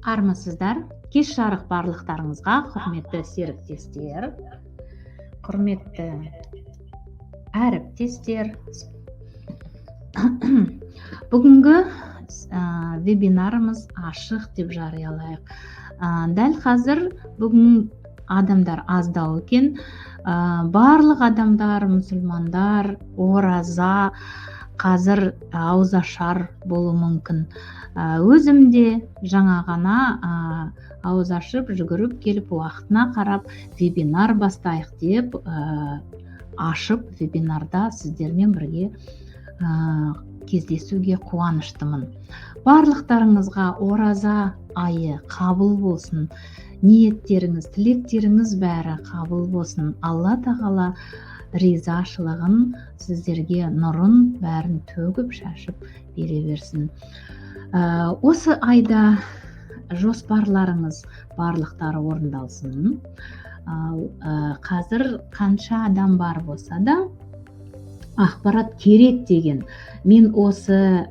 Армысыздар. Кеш жарық барлықтарыңызға, құрметті серіктестер, құрметті әріптестер. Бүгінгі вебинарымыз ашық деп жариялайық. Дәл қазір бүгін адамдар аздау екен. Барлық адамдар, мұсылмандар, ораза, қазір ауызашар болуы мүмкін. Өзім де жаңа ғана ауыз ашып, жүгіріп келіп, уақытына қарап вебинар бастайық деп ашып, вебинарда сіздермен бірге кездесуге қуаныштымын. Барлықтарыңызға ораза айы қабыл болсын. Ниеттеріңіз, тілектеріңіз бәрі қабыл болсын. Алла тағала ризашылығын, сіздерге нұрын бәрін төгіп шашып бере берсін. Осы айда жоспарларыңыз барлықтары орындалсын. Қазір қанша адам бар болса да ақпарат керек деген. Мен осы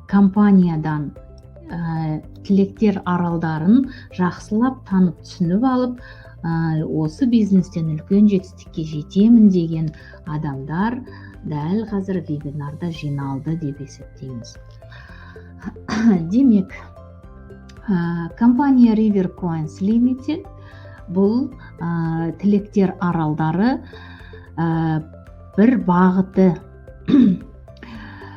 компаниядан тілектер аралдарын жақсылап танып түсініп алып, осы бизнестен үлкен жетістікке жетемін деген адамдар дәл қазір вебинарда жиналды деп есептейміз. Демек, компания River Coins Limited бұл тілектер аралдары бір бағыты.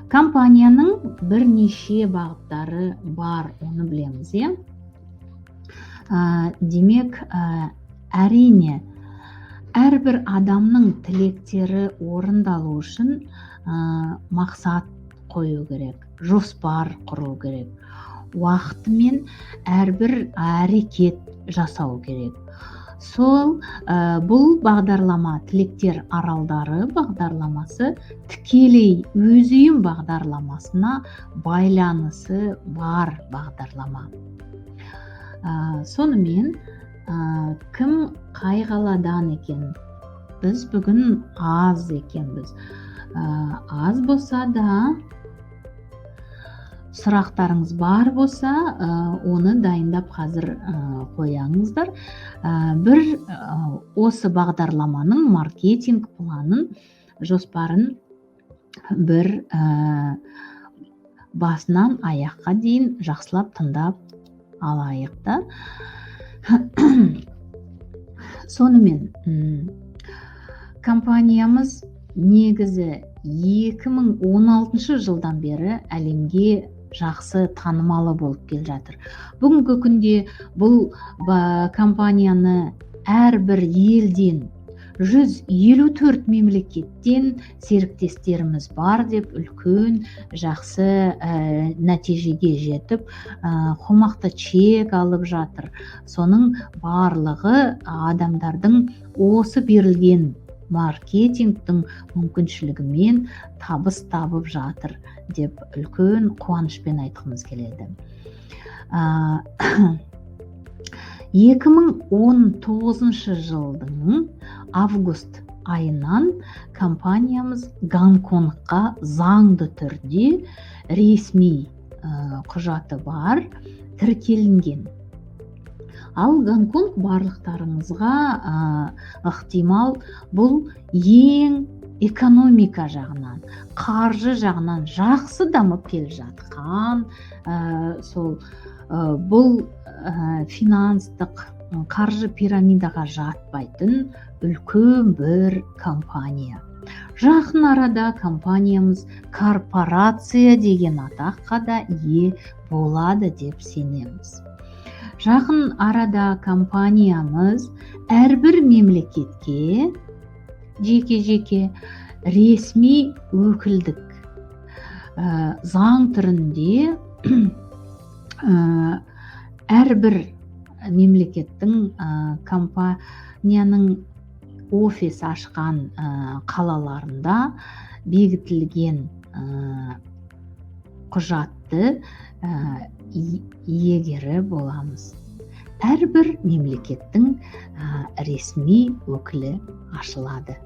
Компанияның бірнеше бағыттары бар, оны білеміз. Демек, әрине, әрбір адамның тілектері орындалу үшін мақсат қою керек, жоспар құру керек, уақытымен әрбір әрекет жасау керек. Сол бұл бағдарлама, тілектер аралдары бағдарламасы тікелей өз үйім бағдарламасына байланысы бар бағдарлама. Сонымен, кім қай қаладан екен? Біз бүгін аз екенбіз. Аз болса да, сұрақтарыңыз бар болса, оны дайындап қазір қояңыздар. Бір осы бағдарламаның маркетинг планын, жоспарын бір басынан аяққа дейін жақсылап тыңдап алайық та. Сонымен, компаниямыз негізі 2016 жылдан бері әлемге жақсы танымалы болып кел жатыр. Бүгінгі күнде бұл компанияны әрбір елден 154 мемлекеттен серіктестеріміз бар деп үлкен жақсы нәтижеге жетіп, қомақты чек алып жатыр. Соның барлығы адамдардың осы берілген маркетингтің мүмкіншілігімен табыс табып жатыр деп үлкен қуанышпен айтқымыз келеді. 2019 жылдың август айынан компаниямыз Гонконгқа заңды түрде ресми құжаты бар, тіркелінген. Ал Гонконг барлықтарыңызға ықтимал бұл ең экономика жағынан, қаржы жағынан жақсы дамып келе жатқан, бұл финанстық қаржы пирамидаға жатпайтын үлкен бір компания. Жақын арада компаниямыз корпорация деген атаққа да ие болады деп сенеміз. Жақын арада компаниямыз әрбір мемлекетке жеке-жеке ресми өкілдік заң түрінде әрбір мемлекеттің компанияның офис ашқан қалаларында бекітілген құжатты иегері боламыз. әрбір мемлекеттің ресми өкілі ашылады.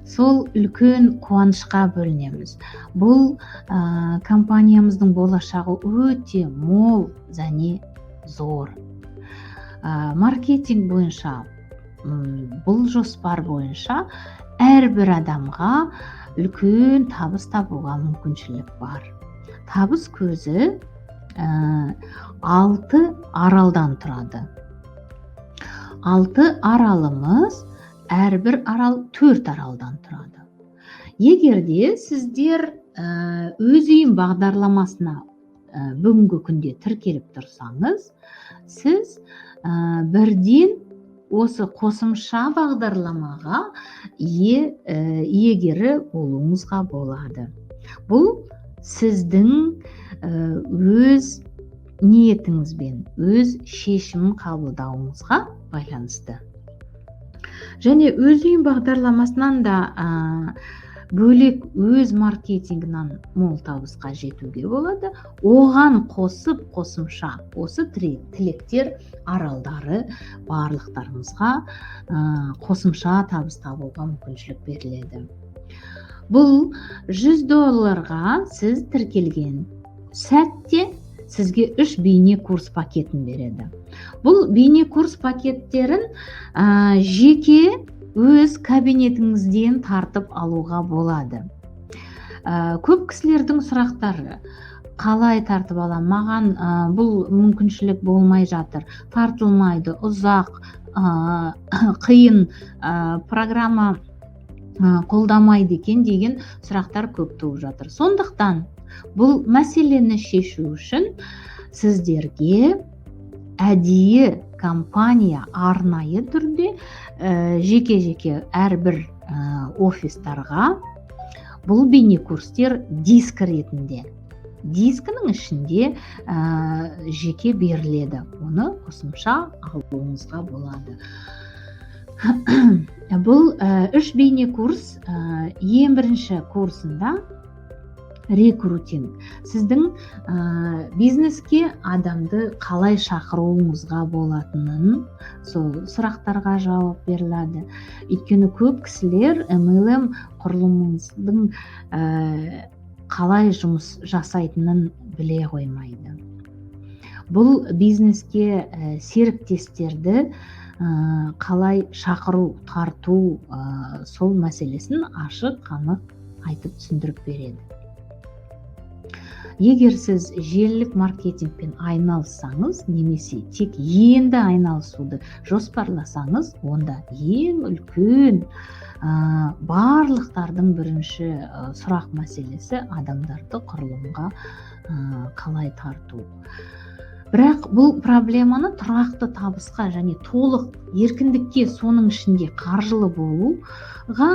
Сол үлкен қуанышқа бөлінеміз. Бұл компаниямыздың болашағы өте мол және зор. Маркетинг бойынша, бұл жоспар бойынша әрбір адамға үлкен табыс табуға мүмкіншілік бар. Табыс көзі 6 аралдан тұрады. 6 аралымыз, әрбір арал 4 аралдан тұрады. Егерде сіздер өз үйім бағдарламасына бүгінгі күнде тіркеліп тұрсаңыз, сіз бірден осы қосымша бағдарламаға иегері болуыңызға болады. Бұл сіздің өз ниетіңізбен, өз шешім қабылдауыңызға байланысты. Және өз үйім бағдарламасынан да бөлек өз маркетингінен мол табысқа жетуге болады. Оған қосымша осы тілектер аралдары барлықтарыңызға қосымша табыс табуға мүмкіншілік беріледі. Бұл $100 сіз тіркелген сәтте сізге 3 бейне курс пакетін береді. Бұл бейне курс пакеттерін жеке өз кабинетіңізден тартып алуға болады. Көп кісілердің сұрақтары: қалай тартып алам? Маған бұл мүмкіншілік болмай жатыр, тартылмайды, ұзақ, қиын, программа қолдамайды екен деген сұрақтар көп туып жатыр. Сондықтан бұл мәселені шешу үшін сіздерге әдейі компания арнайы түрде жеке әрбір офистарға бұл бейне курстер диск ретінде. Дискінің ішінде жеке беріледі. Оны қосымша алуыңызға болады. Бұл 3 бейне курс. Ең бірінші курсында рекрутинг. Сіздің бизнеске адамды қалай шақыруыңызға болатынын, сол сұрақтарға жауап беріледі. Өйткені көп кісілер MLM құрылымыңыздың қалай жұмыс жасайтынын біле қоймайды. Бұл бизнеске серіктестерді қалай шақыру, тарту, сол мәселесін ашық, қанық айтып түсіндіріп береді. Егер сіз желілік маркетингпен айналыссаңыз, немесе тек енді айналысуды жоспарласаңыз, онда ең үлкен барлықтардың бірінші сұрақ мәселесі адамдарды құрылымға қалай тарту. Бірақ бұл проблеманы тұрақты табысқа және толық еркіндікке, соның ішінде қаржылы болуға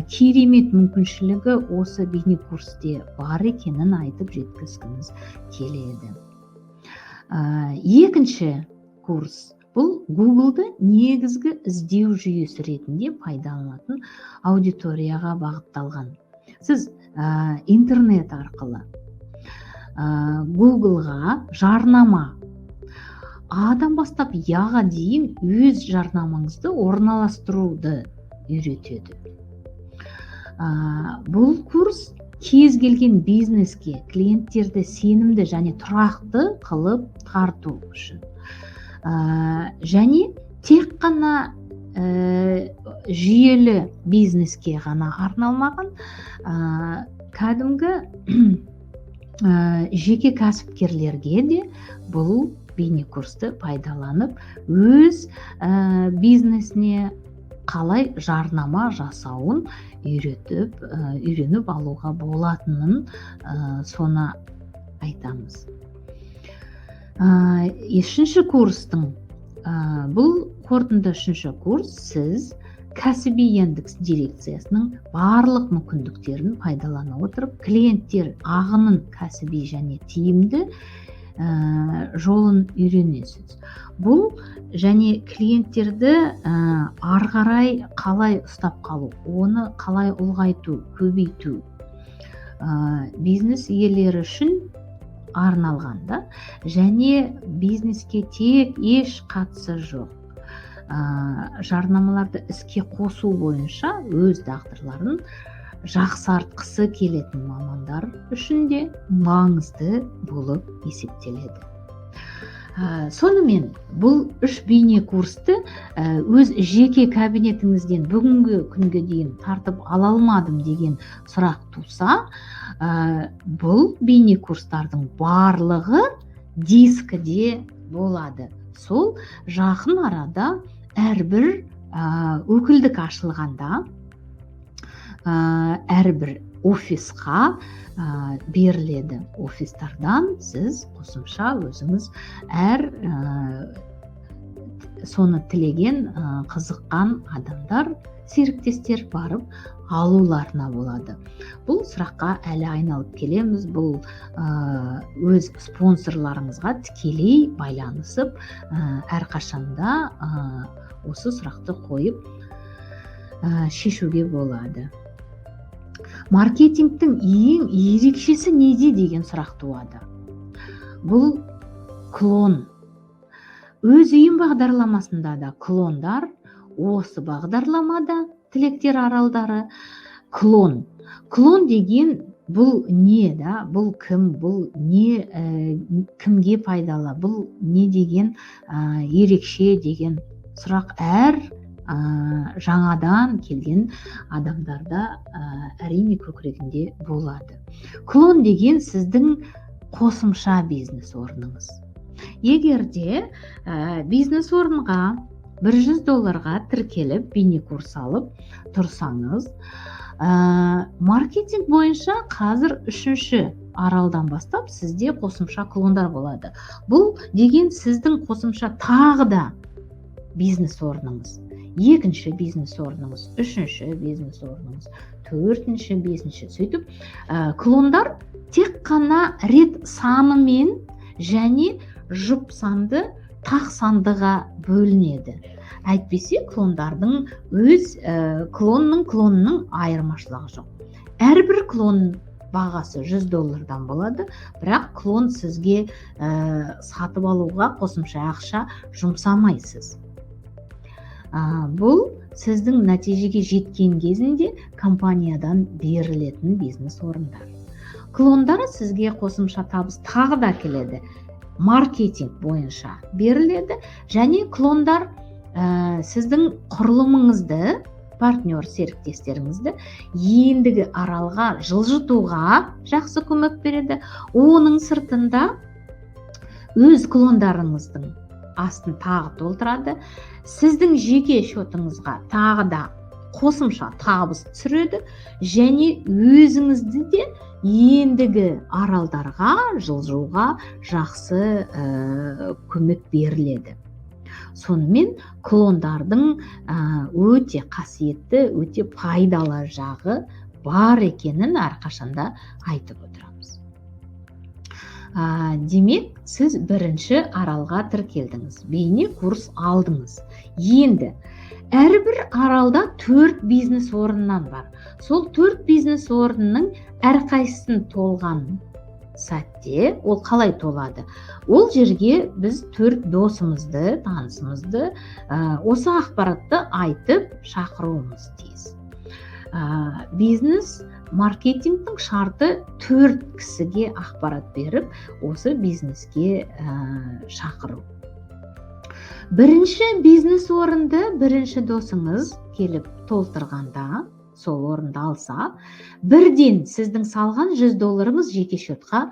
керемет мүмкіншілігі осы бейне курсте бар екенін айтып жеткізгіміз келеді. Екінші курс бұл Google-ды негізгі іздеу жүйесі ретінде пайдаланатын аудиторияға бағытталған. Сіз интернет арқылы Google-ға жарнама Адан бастап яға дейін өз жарнамаңызды орналастыруды үйретеді. Бұл курс кез келген бизнеске клиенттерді сенімді және тұрақты қылып тарту үшін. Және тек қана жүйелі бизнеске ғана арналмаған, кәдімгі жеке кәсіпкерлерге де бұл бейне курсты пайдаланып, өз бизнесіне қалай жарнама жасауын үйреніп алуға болатынын соны айтамыз. Үшінші курстың, бұл қорытынды үшінші курс, сіз кәсіби Яндекс дирекциясының барлық мүмкіндіктерін пайдалана отырып, клиенттер ағынын кәсіби және тиімді жолын үйренесіз. Бұл және клиенттерді ары қарай қалай ұстап қалу, оны қалай ұлғайту, көбейту, бизнес иелері үшін арналғанда және бизнеске тек еш қатысы жоқ жарнамаларды іске қосу бойынша өз дағдыларын жақсартқысы келетін мамандар үшін де маңызды болып есептеледі. Сонымен бұл 3 бейне курсты өз жеке кабинетіңізден бүгінгі күнге дейін тартып ала алмадым деген сұрақ туса, бұл бейне курстардың барлығы дискіде болады. Сол жақын арада әрбір өкілдік ашылғанда әрбір офисқа беріледі. Офистардан сіз қосымша өзіңіз соны тілеген қызыққан адамдар, серіктестер барып алуларына болады. Бұл сұраққа әлі айналып келеміз. Бұл өз спонсорларыңызға тікелей байланысып, әрқашанда осы сұрақты қойып шешуге болады. Маркетингтің ең ерекшесі неде деген сұрақ туады. Бұл клон. Өз үйім бағдарламасында да клондар, осы бағдарламада тілектер аралдары клон. Клон деген бұл не да? Бұл кім? Бұл не, кімге пайдалы? Бұл не деген ерекше деген сұрақ жаңадан келген адамдарда әрине көкірегінде болады. Клон деген сіздің қосымша бизнес орныңыз. Егер де бизнес орынға $100 тіркеліп, бейне курс алып тұрсаңыз, маркетинг бойынша қазір 3-ші аралдан бастап сізде қосымша клондар болады. Бұл деген сіздің қосымша тағы да бизнес орныңыз. 2-ші бизнес орныңыз, 3-ші бизнес орныңыз, 4-ші, 5-ші. Сөйтіп, клондар тек қана рет санымен және жұп санды тақ сандыға бөлінеді. Әйтпесе клондардың клонның айырмашылығы жоқ. Әрбір клон бағасы $100 болады, бірақ клон сізге сатып алуға қосымша ақша жұмсамайсыз. Бұл сіздің нәтижеге жеткен кезінде компаниядан берілетін бизнес орындар. Клондар сізге қосымша табыс тағы да келеді. Маркетинг бойынша беріледі және клондар сіздің құрылымыңызды, партнер серіктестеріңізді ендігі аралға жылжытуға жақсы көмек береді. Оның сыртында өз клондарыңыздың астын тағы толтырады. Сіздің жеке шотыңызға тағы да қосымша табыс түсіреді және өзіңізді де ендігі аралдарға жылжуға жақсы көмек беріледі. Сонымен клондардың өте қасиетті, өте пайдалы жағы бар екенін әрқашанда айтып отырамыз. Демек, сіз 1-ші аралға тіркелдіңіз, бейне курс алдыңыз. Енді әрбір аралда 4 бизнес орыннан бар. Сол 4 бизнес орынның әрқайсысын толған сәтте ол қалай толады? Ол жерге біз 4 досымызды, танысымызды осы ақпаратты айтып шақыруымыз тиіс. Бизнес маркетингтің шарты 4 кісіге ақпарат беріп, осы бизнеске шақыру. 1-ші бизнес орынды 1-ші досыңыз келіп толтырғанда, сол орынды алса, бірден сіздің салған $100 жеке шотқа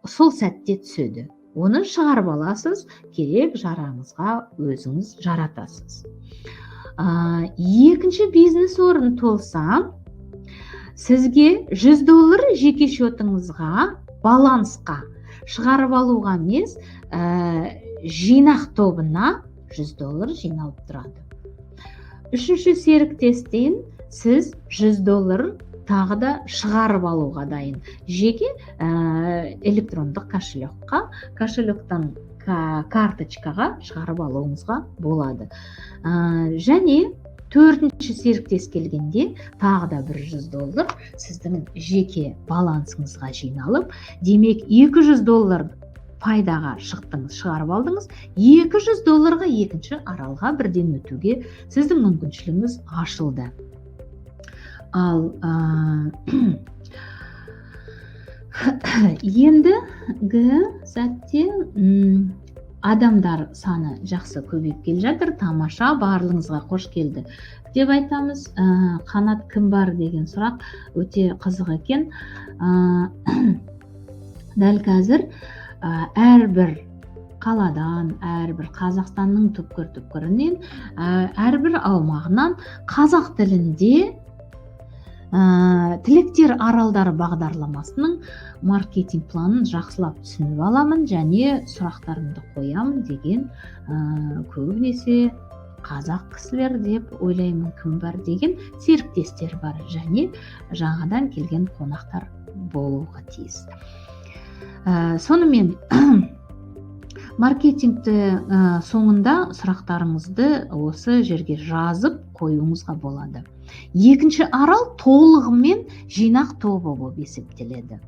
сол сәтте түседі. Оны шығарып аласыз, керек жараңызға өзіңіз жаратасыз. 2-ші бизнес орын толса, сізге $100 жеке шотыңызға, балансқа шығарып алуға емес, жинақ тобына $100 жиналып тұрады. 3-ші серіктестен сіз $100 тағы да шығарып алуға дайын. Жеке электрондық кошелектен карточкаға шығарып алуыңызға болады. Және төртінші серіктес келгенде тағы да $100 сіздің жеке балансыңызға жиналып, демек $200 пайдаға шығарып алдыңыз, $200 екінші аралға бірден өтуге сіздің мүмкіншілігіңіз ашылды. Ал ендігі сәтте адамдар саны жақсы көбейіп келе жатыр. Тамаша, барлығыңызға қош келді деп айтамыз. Қанат кім бар деген сұрақ өте қызық екен. Дәл қазір әрбір қаладан, әрбір Қазақстанның түкпір-түкпірінен, әрбір аумағынан қазақ тілінде Тілектер аралдары бағдарламасының маркетинг планын жақсылап түсініп аламын және сұрақтарымды қоямын деген көбінесе қазақ кісілер деп ойлаймын, кім бар деген серіктестер бар және жаңадан келген қонақтар болуға тиіс. Сонымен маркетингті соңында сұрақтарыңызды осы жерге жазып қоюыңызға болады. Екінші арал толығымен жинақ тобы болып есептеледі.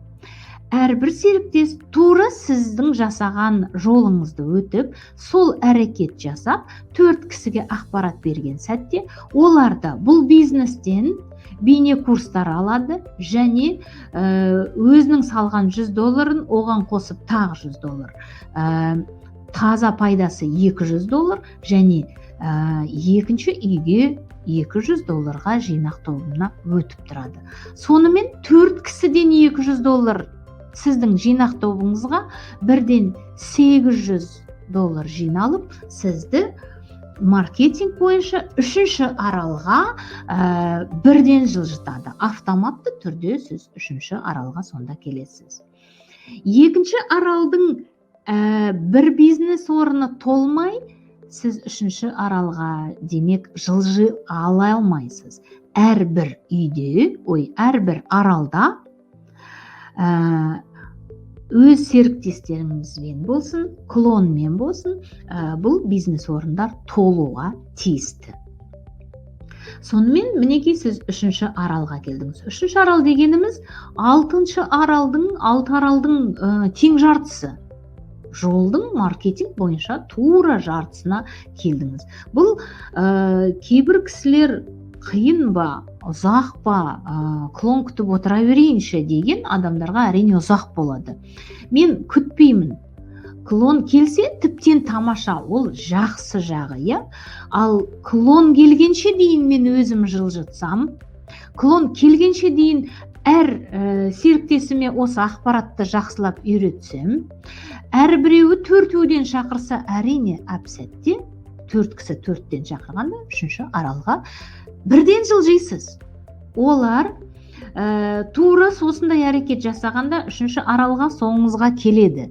Әрбір серіктес тура сіздің жасаған жолыңызды өтіп, сол әрекет жасап, 4 кісіге ақпарат берген сәтте, олар да бұл бизнестен бейне курстар алады және өзінің салған $100 оған қосып тағы $100. Таза пайдасы $200 және екінші үйге $200 жинақ тобына өтіп тұрады. Сонымен 4 кісіден $200 сіздің жинақ тобыңызға бірден $800 жиналып, сізді маркетинг бойынша 3-ші аралға бірден жылжытады. Автоматты түрде сіз 3-ші аралға сонда келесіз. Екінші аралдың бір бизнес орны толмай, сіз 3-ші аралға демек жылжи ала алмайсыз. Әрбір үйде, әрбір аралда өз серіктестеріңізбен болсын, клонмен болсын, бұл бизнес орындар толуға тиісті. Сонымен мінекей сіз 3-ші аралға келдіңіз. 3-ші арал дегеніміз 6-шы аралдың тең жартысы. Жолдың маркетинг бойынша тура жартысына келдіңіз. Бұл кейбір кісілер қиын ба, ұзақ па, клон күтіп отыра берейінші деген адамдарға әрине ұзақ болады. Мен күтпеймін. Клон келсе тіптен тамаша, ол жақсы жағы, Ал клон келгенше дейін мен өзім жылжытсам, клон келгенше дейін әр серіктесіме осы ақпаратты жақсылап үйретсем, әрбіреуі 4-ден шақырса, әрине әп-сәтте 4 кісі 4-ден шақырғанда 3-ші аралға бірден жылжисыз. Олар тура осындай әрекет жасағанда 3-ші аралға соңыңызға келеді.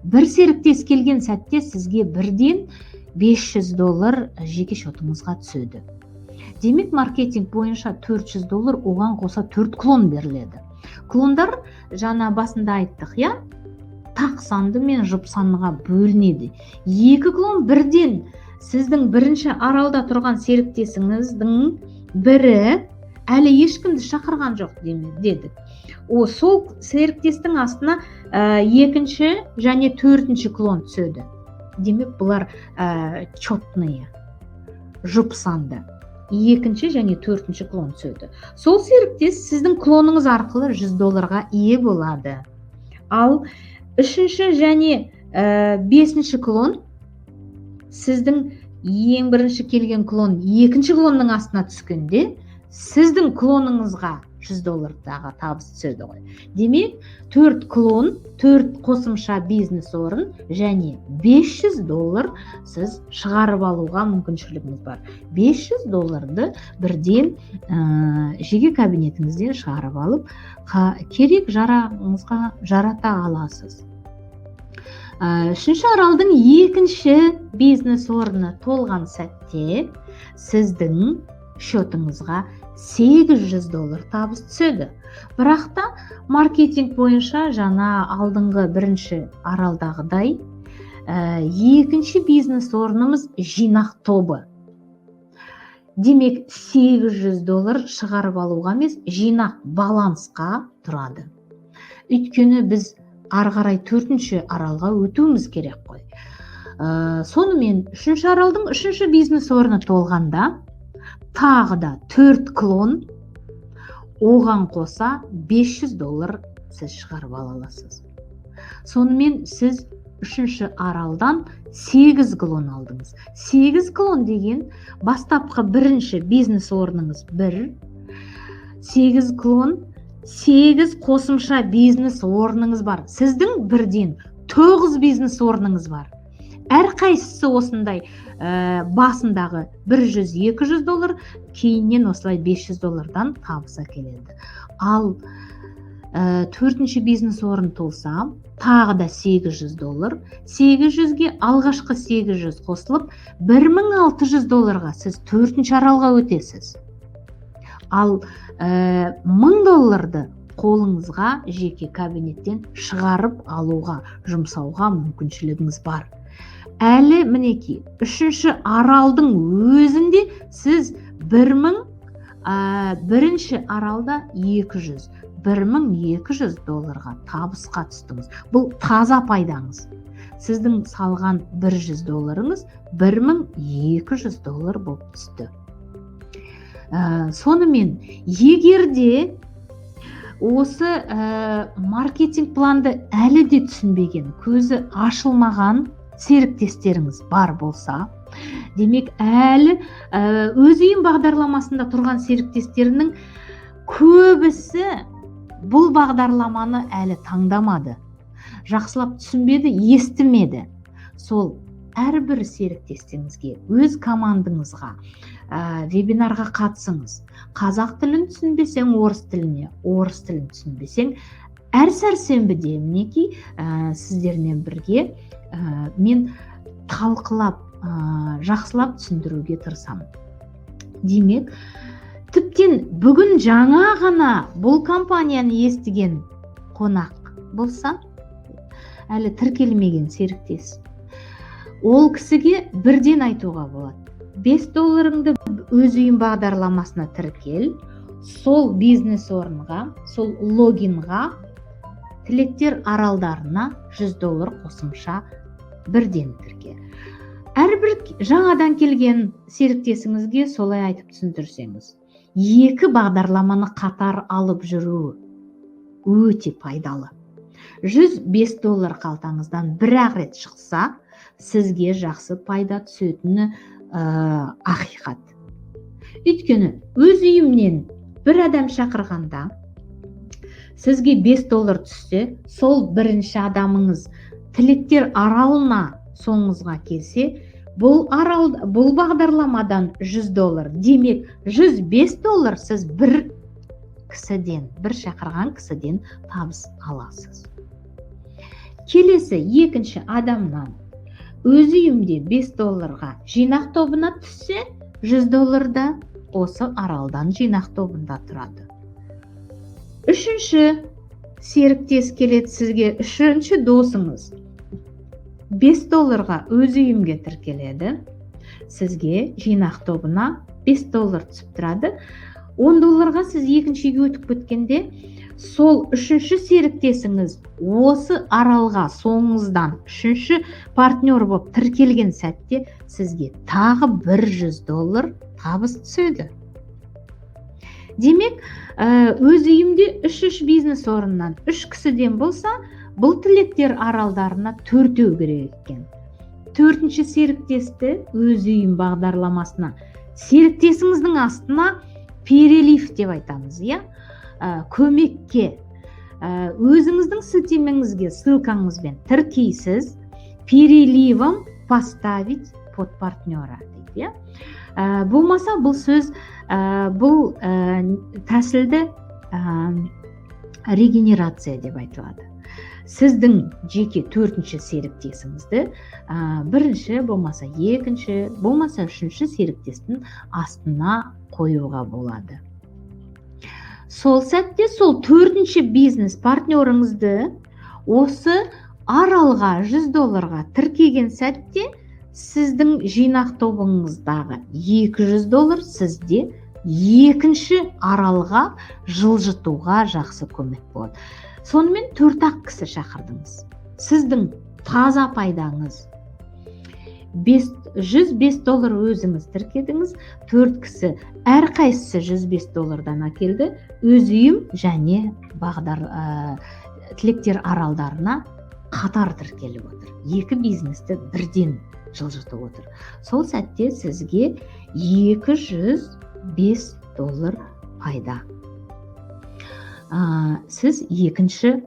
Бір серіктес келген сәтте сізге бірден $500 жеке шотыңызға түседі. Демек маркетинг бойынша $400, оған қоса 4 клон беріледі. Клондар жаңа басында айттық, тақ санды мен жұп санға бөлінеді. 2 клон бірден сіздің бірінші аралда тұрған серіктесіңіздің бірі әлі ешкімді шақырған жоқ дедік. Сол серіктестің астына 2-ші және 4-ші клон түседі. Демек бұлар чотные, жұп санды. 2-ші және 4-ші клон түседі. Сол серіктес сіздің клоныңыз арқылы $100 ие болады. Ал 3-ші және 5-ші клон сіздің ең бірінші келген клон 2-ші клонның астына түскенде сіздің клоныңызға $100 табыс түседі ғой. Демек 4 клон, 4 қосымша бизнес орын және $500 сіз шығарып алуға мүмкіншілігіңіз бар. $500 бірден жеке кабинетіңізден шығарып алып, керек жарағыңызға жарата аласыз. 3-ші аралдың 2-ші бизнес орны толған сәтте сіздің шотыңызға $800 табыс түседі. Бірақ та маркетинг бойынша жаңа алдыңғы 1-ші аралдағыдай 2-ші бизнес орнымыз жинақ тобы. демек $800 шығарып алуға емес, жинақ балансқа тұрады. Өйткені біз ары қарай 4-ші аралға өтуіміз керек қой. Сонымен 3-ші аралдың 3-ші бизнес орны толғанда тағы да 4 клон, оған қоса $500 сіз шығарып ала аласыз. Сонымен сіз 3-ші аралдан 8 клон алдыңыз. 8 клон деген бастапқы 1-ші бизнес орныңыз 1, 8 клон, 8 қосымша бизнес орныңыз бар. Сіздің бірден 9 бизнес орныңыз бар. Әрқайсысы осындай басындағы $100-200, кейіннен осылай $500 табыс әкеледі. Ал 4-ші бизнес орын толса, тағы да $800, 800-ге алғашқы 800 қосылып, $1600 сіз 4-ші аралға өтесіз. Ал $1000 қолыңызға жеке кабинеттен шығарып алуға, жұмсауға мүмкіншілігіңіз бар. Әлі мінеки 3-ші аралдың өзінде сіз 1000, 1-ші аралда 200, $1200 табысқа түстіңіз. Бұл таза пайдаңыз. Сіздің салған $100-ыңыз $1200 болып түсті. Сонымен, егерде осы маркетинг планды әлі де түсінбеген, көзі ашылмаған серіктестеріңіз бар болса, демек әлі өз үйім бағдарламасында тұрған серіктестерінің көбісі бұл бағдарламаны әлі таңдамады, жақсылап түсінбеді, естімеді. Сол әрбір серіктестеріңізге, өз командаңызға вебинарға қатысыңыз. Қазақ тілін түсінбесең, орыс тіліне, орыс тілін түсінбесең, әр сәрсенбіде мінеки сіздермен бірге мен талқылап, жақсылап түсіндіруге тырысамын. Демек, тіптен бүгін жаңа ғана бұл компанияны естіген қонақ болса, әлі тіркелмеген серіктес, ол кісіге бірден айтуға болады. $5 өз үйім бағдарламасына тіркел, сол бизнес орынға, сол логинға, тілектер аралдарына $100 қосымша бірден тірке. Әрбір жаңадан келген серіктесіңізге солай айтып түсіндірсеңіз, 2 бағдарламаны қатар алып жүру өте пайдалы. $105 қалтаңыздан бір-ақ рет шықса, сізге жақсы пайда түсетіні ақиқат. Өйткені өз үйімнен бір адам шақырғанда, сізге $5 түссе, сол бірінші адамыңыз тілектер аралына соңыңызға келсе, бұл бағдарламадан $100, демек $105 сіз бір шақырған кісіден табыс аласыз. Келесі екінші адамнан өз үйімде $5 жинақ тобына түссе, $100 да осы аралдан жинақ тобында тұрады. Үшінші серіктес келеді сізге, үшінші досыңыз $5 өз үйімге тіркеледі, сізге жинақ тобына $5 түсіп тұрады. $10 сіз екіншіге өтіп кеткенде, сол үшінші серіктесіңіз осы аралға соңыңыздан үшінші партнер болып тіркелген сәтте сізге тағы $100 табыс түседі. Демек, өз үйімде 3 бизнес орыннан 3 кісіден болса, бұл тілектер аралдарына 4 керек екен. 4-ші серіктесті өз үйім бағдарламасына, серіктесіңіздің астына перелив деп айтамыз, көмекке, өзіңіздің сілтемеңізге, ссылкаңызбен тіркейсіз, переливом поставить под партнера дейді. Болмаса бұл сөз, бұл тәсілді регенерация деп айтылады. Сіздің жеке 4-ші серіктесіңізді бірінші, болмаса екінші, болмаса үшінші серіктестің астына қоюға болады. Сол сәтте сол 4-ші бизнес партнеріңізді осы аралға $100 тіркеген сәтте сіздің жинақ тобыңыздағы $200 сізде екінші аралға жылжытуға жақсы көмек болады. Сонымен 4-ақ кісі шақырдыңыз. Сіздің таза пайдаңыз $105 өзіңіз тіркедіңіз, 4 кісі әрқайсысы $105 әкелді, өз үйім және тілектер аралдарына қатар тіркеліп отыр. Екі бизнесті бірден жылжытып отыр. Сол сәтте сізге $205 пайда. Сіз екінші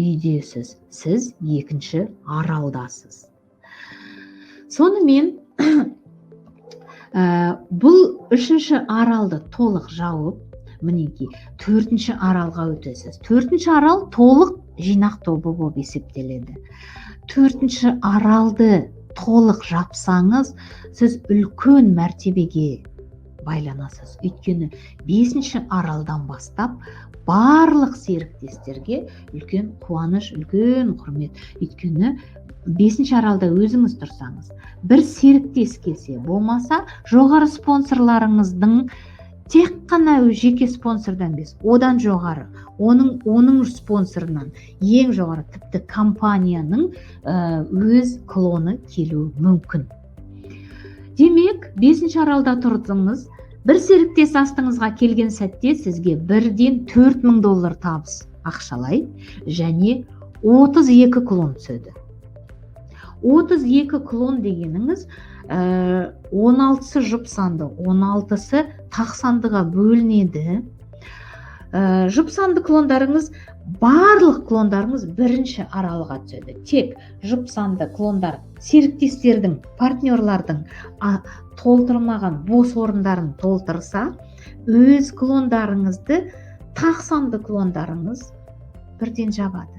үйдесіз, сіз екінші аралдасыз. Сонымен бұл үшінші аралды толық жауып, мінекей, төртінші аралға өтесіз. Төртінші арал толық жинақ тобы болып есептеледі. Төртінші аралды толық жапсаңыз, сіз үлкен мәртебеге байланасыз. Өйткені 5-ші аралдан бастап барлық серіктестерге үлкен қуаныш, үлкен құрмет. Өйткені 5-ші аралда өзіңіз тұрсаңыз, бір серіктес келсе, болмаса жоғары спонсорларыңыздың тек қана жеке спонсордан емес, одан жоғары, оның спонсорынан ең жоғары, тіпті компанияның өз клоны келуі мүмкін. Демек, 5-ші аралда тұрдыңыз, бір серіктес астыңызға келген сәтте сізге $1-ден $4,000 табыс ақшалай және 32 клон түседі. 32 клон дегеніңіз 16-сы жұп санды, 16-сы тақ сандыға бөлінеді. Жұп санды клондарыңыз, барлық клондарыңыз бірінші аралға түседі. Тек жұп санды клондар серіктестердің, партнерлардың толтырмаған бос орындарын толтырса, өз клондарыңызды тақ санды клондарыңыз бірден жабады.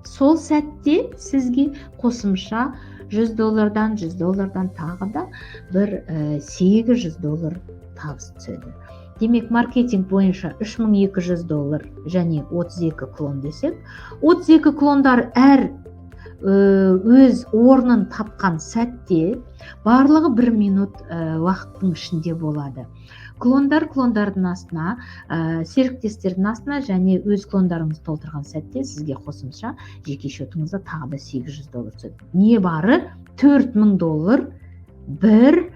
Сол сәтте сізге қосымша $100-дан, $100-дан тағы да бір $800 табыс түседі. Демек, маркетинг бойынша $3200 және 32 клон десек, 32 клондар әр өз орнын тапқан сәтте барлығы 1 минут уақыттың ішінде болады. Клондардың астына, серіктестердің астына және өз клондарыңыз толтырған сәтте сізге қосымша жеке шотыңызда тағы да $800 түседі. Не бары $4000 бір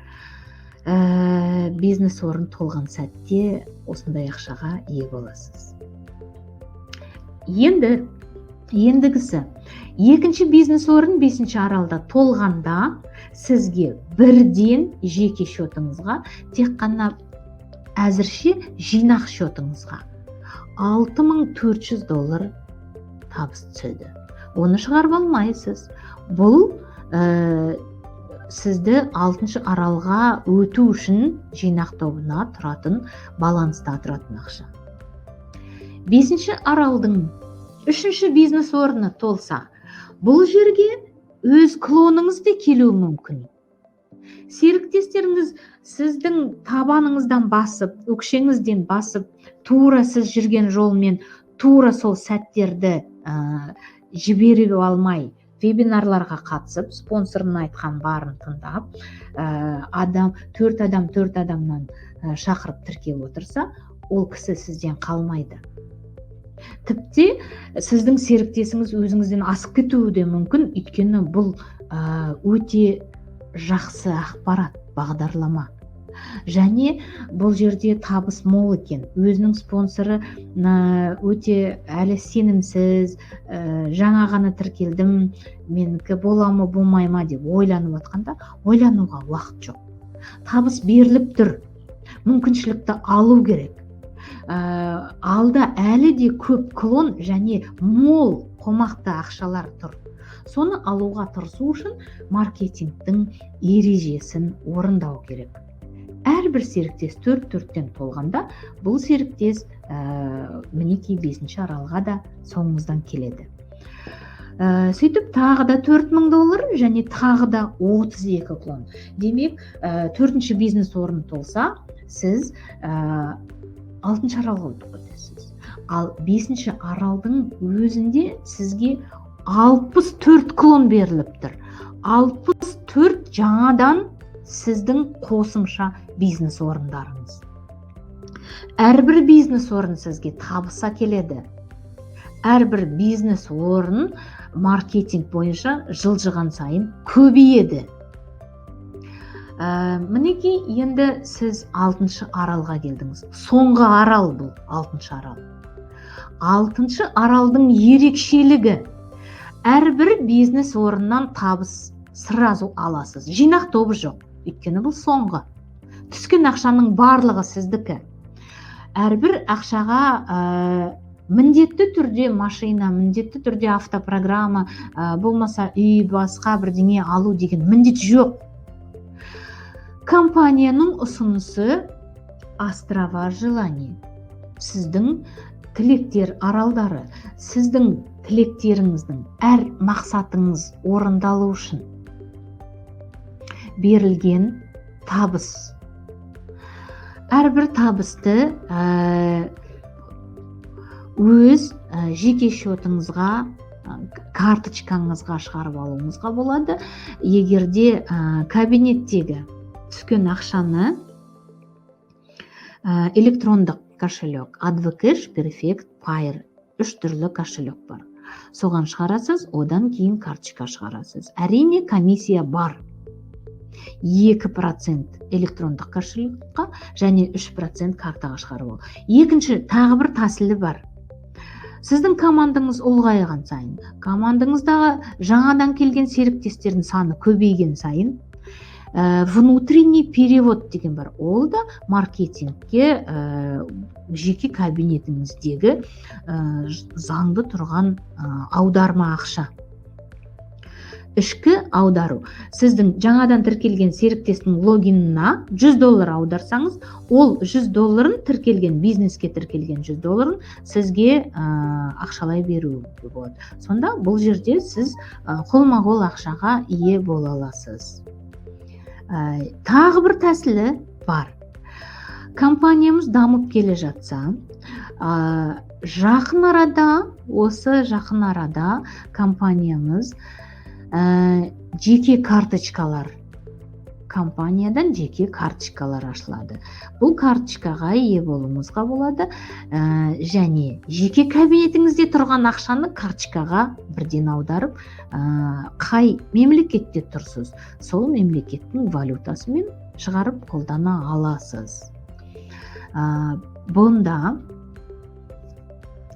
бизнес орын толған сәтте осындай ақшаға ие боласыз. Ендігісі, екінші бизнес орын 5-ші аралда толғанда сізге бірден жеке шотыңызға, тек қана әзірше жинақ шотыңызға $6400 табыс түседі. Оны шығарып алмайсыз. Бұл сізді 6-шы аралға өту үшін жинақ тобына тұратын, баланста тұратын ақша. 5-ші аралдың 3-ші бизнес орны толса, бұл жерге өз клоныңыз да келуі мүмкін. Серіктестеріңіз сіздің табаныңыздан басып, өкшеңізден басып, тура сіз жүрген жолмен, тура сол сәттерді жіберіп алмай, вебинарларға қатысып, спонсорының айтқан барын тыңдап, 4 адамнан шақырып тіркеп отырса, ол кісі сізден қалмайды. Тіпті сіздің серіктесіңіз өзіңізден асып кетуі де мүмкін, өйткені бұл өте жақсы ақпарат, бағдарлама. Және бұл жерде табыс мол екен. Өзінің спонсоры өте әлі сенімсіз, жаңа ғана тіркелдім, менікі бола ма, болмай ма деп ойланып отқанда, ойлануға уақыт жоқ. Табыс беріліп тұр, мүмкіншілікті алу керек. Алда әлі де көп клон және мол қомақты ақшалар тұр. Соны алуға тырысу үшін маркетингтің ережесін орындау керек. Әрбір серіктес 4-4-тен толғанда, бұл серіктес мінекей 5-ші аралға да соңымыздан келеді. Сөйтіп тағы да $4000 және тағы да 32 клон. Демек, 4-ші бизнес орын толса, сіз 6-шы аралға өтіп өтесіз. Ал 5-ші аралдың өзінде сізге 64 клон беріліп тұр. 64 4 жаңадан сіздің қосымша бизнес орындарыңыз. Әрбір бизнес орын сізге табыс әкеледі. Әрбір бизнес орын маркетинг бойынша жылжыған сайын көбейеді. Мінекей, енді сіз 6-шы аралға келдіңіз. Соңғы арал бұл 6-шы арал. 6-шы аралдың ерекшелігі: әрбір бизнес орыннан табыс сразу аласыз. Жинақ тобы жоқ. Өйткені бұл соңғы. Түскен ақшаның барлығы сіздікі. Әрбір ақшаға міндетті түрде машина, міндетті түрде автопрограмма, болмаса үй, басқа бірдеңе алу деген міндет жоқ. Компанияның ұсынысы острова желаний. Сіздің тілектер аралдары, сіздің тілектеріңіздің әр мақсатыңыз орындалу үшін берілген табыс. Әрбір табысты өз жеке шотыңызға, карточкаңызға шығарып алуыңызға болады. Егерде кабинеттегі түскен ақшаны электрондық кошелек, AdvoCash, Perfect, Payeer 3 түрлі кошелек бар. Соған шығарасыз, одан кейін карточка шығарасыз. Әрине, комиссия бар. 2% электрондық кошелекқа және 3% картаға шығарып ал. Екінші, тағы бір тәсілі бар. Сіздің командаңыз ұлғайған сайын, командаңыздағы жаңадан келген серіктестердің саны көбейген сайын, внутренний перевод деген бар. Ол да маркетингке жеке кабинетіңіздегі заңды тұрған аударма ақша. Ішкі аудару. Сіздің жаңадан тіркелген серіктестің логинына $100 аударсаңыз, ол $100 тіркелген, бизнеске тіркелген $100 сізге ақшалай беру болады. Сонда бұл жерде сіз қолма-қол ақшаға ие бола аласыз. Тағы бір тәсілі бар. Компаниямыз дамып келе жатса, жақын арада компаниямыз жеке карточкалар, компаниядан жеке карточкалар ашылады. Бұл карточкаға ие болуыңызға болады, және жеке кабинетіңізде тұрған ақшаны карточкаға бірден аударып, қай мемлекетте тұрсыз, сол мемлекеттің валютасымен шығарып қолдана аласыз. Бұнда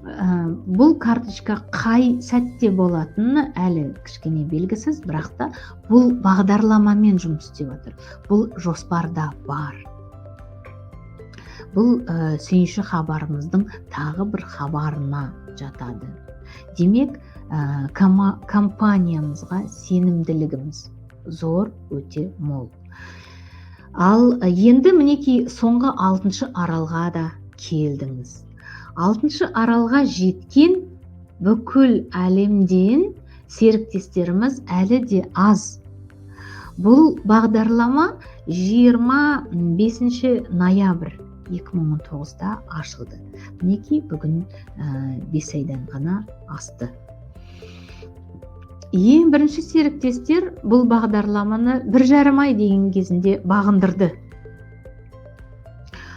бұл карточка қай сәтте болатыны әлі кішкене белгісіз, бірақ та бұл бағдарламамен жұмыс істеп отыр. Бұл жоспарда бар. Бұл сүйінші хабарымыздың тағы бір хабарына жатады. Демек, компаниямызға сенімділігіміз зор, өте мол. Ал енді мінекей соңғы 6-шы аралға да келдіңіз. 6-шы аралға жеткен бүкіл әлемден серіктестеріміз әлі де аз. Бұл бағдарлама 25 ноябрь 2019-да ашылды. Мінекей бүгін 5 айдан ғана асты. Ең бірінші серіктестер бұл бағдарламаны 1,5 ай деген кезінде бағындырды.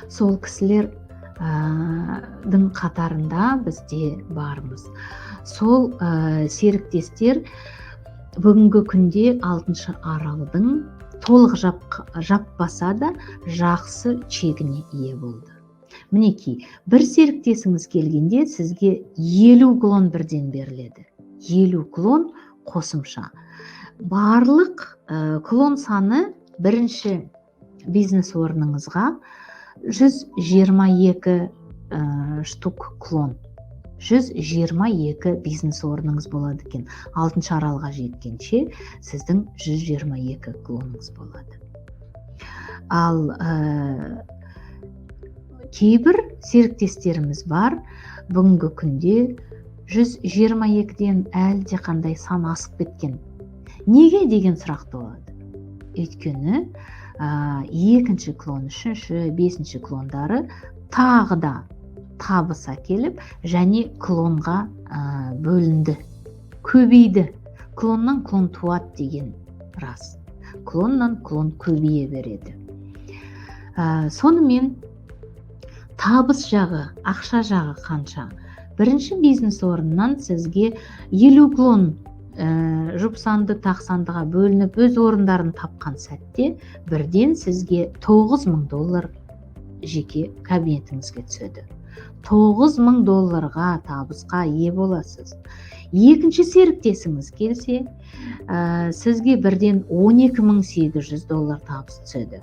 Сол кісілер дың қатарында бізде бармыз. Сол серіктестер бүгінгі күнде 6-шы аралдың толық жаппаса да жақсы чегіне ие болды. Мінекей, бір серіктесіңіз келгенде сізге 50 клон бірден беріледі. 50 клон қосымша. Барлық клон саны бірінші бизнес орныңызға 122 штук клон. 122 бизнес орныңыз болады екен. 6-шы аралға жеткенше сіздің 122 клоныңыз болады. Ал кейбір серіктестеріміз бар, бүгінгі күнде 122-ден әлде қандай сан асып кеткен. Неге деген сұрақ болады? Өйткені екінші клон, үшінші, бесінші клондары тағы да табыс әкеліп, және клонға бөлінді, көбейді. Клоннан клон туады деген рас. клоннан клон көбейе береді. Сонымен табыс жағы, ақша жағы қанша? Бірінші бизнес орнынан сізге 50 клон жұпсанды тақсандыға бөлініп өз орындарын тапқан сәтте бірден сізге $9,000 жеке кабинетіңізге түседі. $9,000 табысқа ие боласыз. Екінші серіктесіңіз келсе, сізге бірден $12,800 табыс түседі.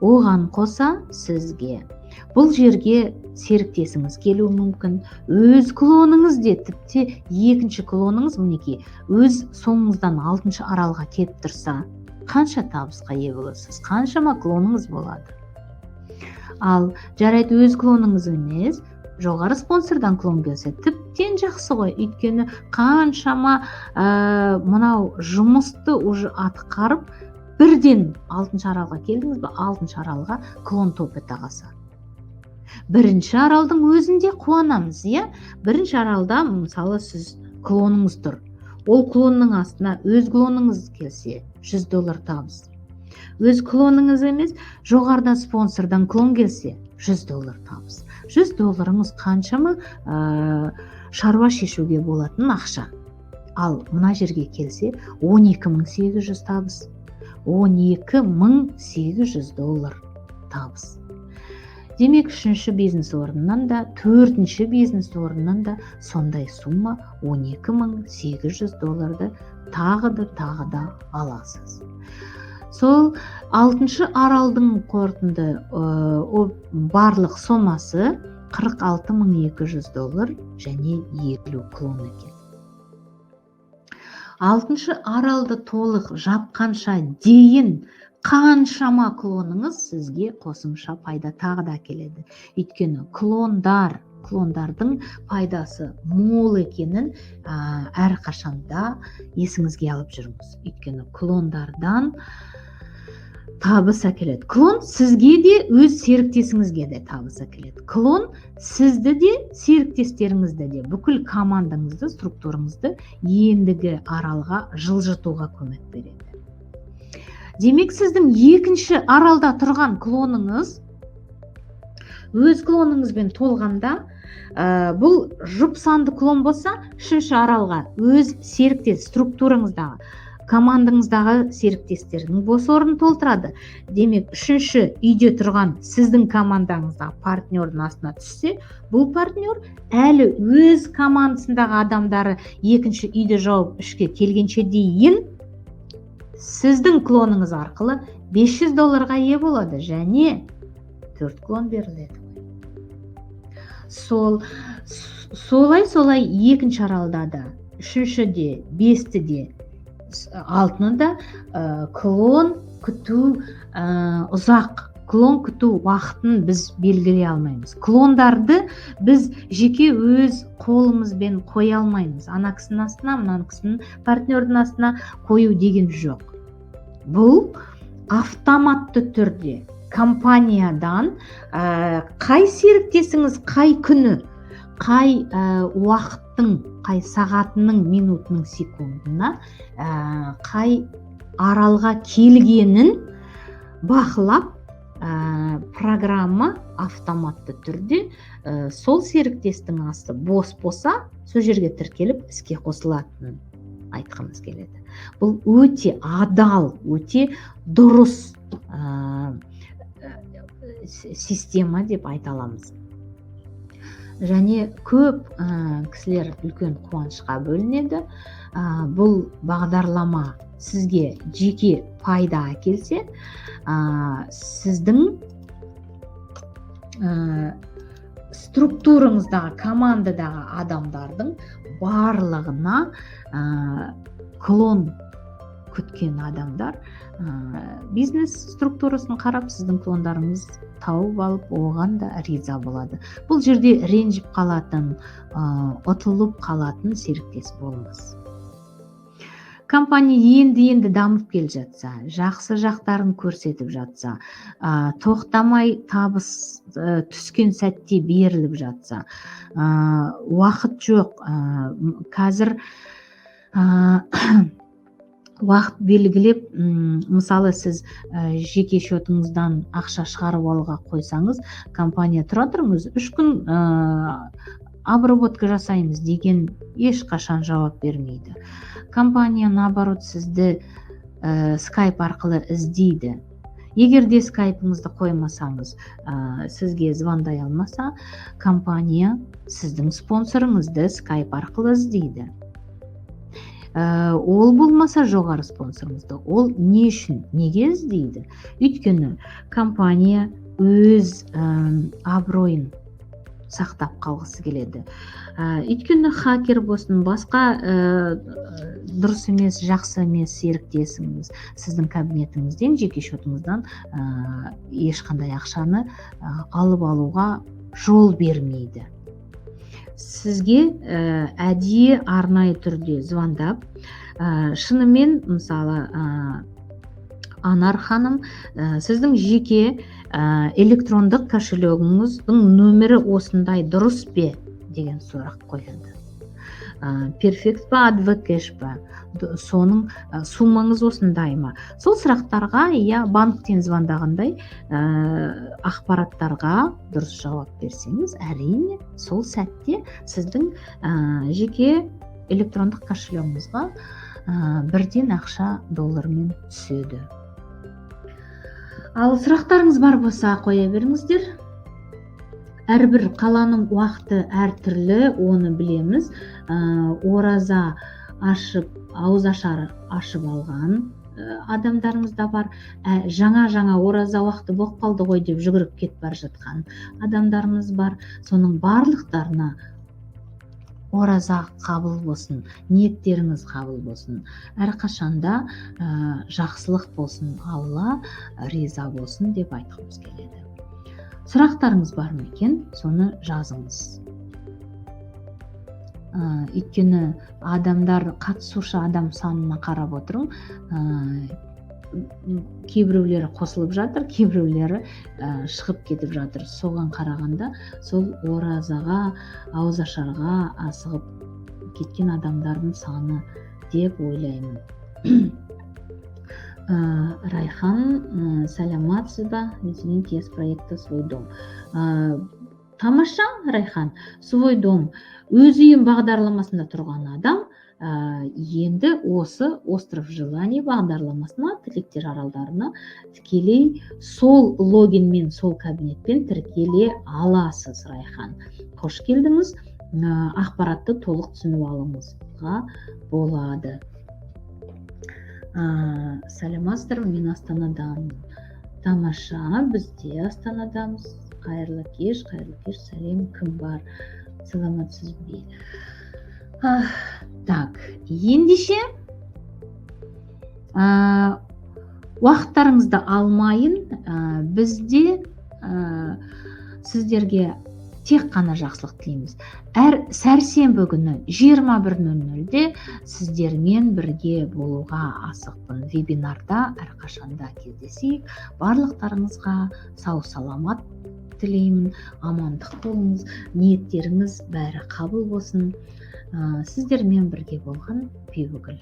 Оған қоса сізге бұл жерге серіктесіңіз келуі мүмкін, өз клоныңыз де, тіпті екінші клоныңыз мінекей өз соңыңыздан 6-шы аралға келіп тұрса, қанша табысқа ие боласыз? Қаншама клоныңыз болады? Ал жарайды өз клоныңыз емес, жоғары спонсордан клон келсе, тіптен жақсы ғой. Өйткені қаншама мынау жұмысты уже атқарып, бірден 6-шы аралға келдіңіз бе, 6-шы аралға клон топ ете қалса. Бірінші аралдың өзінде қуанамыз, Бірінші аралда, мысалы, сіз клоныңыз тұр. Ол клонның астына өз клоныңыз келсе, $100 табыс. Өз клоныңыз емес, жоғарыдан спонсордан клон келсе, $100 табыс. $100 қаншама шаруа шешуге болатын ақша. Ал мына жерге келсе, $12,800 табыс. $12,800 табыс. Демек, 3-ші бизнес орнынан да, 4-ші бизнес орнынан да сондай сумма $12,800 тағы да аласыз. Сол 6-шы аралдың қорытынды барлық сомасы $46,200 және 50 клон екен. 6-шы аралды толық жапқанша дейін қаншама клоныңыз сізге қосымша пайда тағы да келеді. Өйткені клондардың пайдасы мол екенін әрқашанда есіңізге алып жүріңіз. Өйткені клондардан табыс әкеледі. Клон сізге де, өз серіктесіңізге де табыс әкеледі. Клон сізді де, серіктестеріңізді де, бүкіл командаңызды, структураңызды ендігі аралға жылжытуға көмек береді. Демек, сіздің 2-ші аралда тұрған клоныңыз өз клоныңызбен толғанда, бұл жұпсанды клон болса, 3-ші аралға өз серіктес структураңыздағы, командаңыздағы серіктестердің бос орнын толтырады. Демек, 3-ші үйде тұрған сіздің командаңыздағы партнердің астына түссе, бұл партнер әлі өз командасындағы адамдары 2-ші үйде жауып 3-ке келгенше дейін сіздің клоныңыз арқылы $500 ие болады және 4 клон беріледі. Солай 2-ші аралда да, 3-шіде, 5-де, 6-да клон күту ұзақ, клон күту уақытын біз белгілей алмаймыз. Клондарды біз жеке өз қолымызбен қоя алмаймыз. Ана кісінің астына, мына кісінің партнердің астына қою деген жоқ. Бұл автоматты түрде компаниядан қай серіктесіңіз қай күні, қай уақыттың, қай сағатының, минутының, секундына қай аралға келгенін бақылап, программа автоматты түрде сол серіктестің асты бос болса, сол жерге тіркеліп іске қосылатынын айтқымыз келеді. Бұл өте адал, өте дұрыс система деп айта аламыз. Және көп кісілер үлкен қуанышқа бөлінеді. Бұл бағдарлама сізге жеке пайда әкелсе, сіздің структураңыздағы, командадағы адамдардың барлығына клон күткен адамдар бизнес структурасын қарап, сіздің клондарыңыз тауып алып, оған да риза болады. Бұл жерде ренжіп қалатын, ұтылып қалатын серіктес болмас. Компания енді дамып келе жатса, жақсы жақтарын көрсетіп жатса, тоқтамай табыс түскен сәтте беріліп жатса, уақыт жоқ, қазір уақыт белгілеп, мысалы сіз жеке счетыңыздан ақша шығарып алуға қойсаңыз, компания тұра тұрыңыз 3 күн обработка жасаймыз деген ешқашан жауап бермейді. Компания наоборот сізді скайп арқылы іздейді. Егер де скайпыңызды қоймасаңыз, сізге звондай алмаса, компания сіздің спонсорыңызды скайп арқылы іздейді. Ол болмаса жоғары спонсорыңызды. Ол не үшін, неге іздейді? Өйткені компания өз абыройын сақтап қалғысы келеді. Өйткені хакер болсын, басқа дұрыс емес, жақсы емес серіктесіңіз сіздің кабинетіңізден, жеке счетыңыздан ешқандай ақшаны алып алуға жол бермейді. Сізге әдейі арнайы түрде звондап, шынымен, мысалы, Анар ханым, сіздің жеке электрондық кошелегіңіздің нөмірі осындай дұрыс пе деген сұрақ қояды. Перфект па, адвокэш па, соның суммаңыз осындай ма? Сол сұрақтарға, банктен звондағандай ақпараттарға дұрыс жауап берсеңіз, әрине сол сәтте сіздің жеке электрондық кошелегіңізге бірден ақша доллармен түседі. Ал сұрақтарыңыз бар болса қоя беріңіздер. Әрбір қаланың уақыты әртүрлі, оны білеміз. Ораза ашып, ауызашар ашып алған адамдарымыз да бар. Жаңа ораза уақыты болып қалды ғой деп жүгіріп кетіп бара жатқан адамдарымыз бар. Соның барлықтарына ораза қабыл болсын, ниеттеріңіз қабыл болсын. Әрқашанда жақсылық болсын, Алла риза болсын деп айтқымыз келеді. Сұрақтарыңыз бар ма екен? Соны жазыңыз. Өйткені адамдар, қатысушы адам санына қарап отырым, кейбіреулері қосылып жатыр, кейбіреулері шығып кетіп жатыр. Соған қарағанда сол оразаға, ауызашарға асығып кеткен адамдардың саны деп ойлаймын. Райхан, саламатсыз ба? Извините, я с проекта «Свой дом». Тамаша, Райхан. «Свой дом» өз үйім бағдарламасында тұрған адам енді осы «Остров желаний» бағдарламасына, тілектер аралдарына тікелей сол логинмен, сол кабинетпен тіркеле аласыз, Райхан. Қош келдіңіз. Ақпаратты толық түсініп алуыңызға болады. Саламатсыздар, мен Астанадамын. Тамаша, бізде Астанадамыз. Қайырлы кеш, сәлем, кім бар? Саламатсыз бе? Так, ендеше уақыттарыңызды алмайын, бізде сіздерге тек қана жақсылық тілейміз. Әр сәрсенбі күні 21:00-де сіздермен бірге болуға асықпын. Вебинарда әрқашанда кездесейік. Барлықтарыңызға сау саламат тілеймін, амандық болыңыз, ниеттеріңіз бәрі қабыл болсын. Сіздермен бірге болған Бибігүл.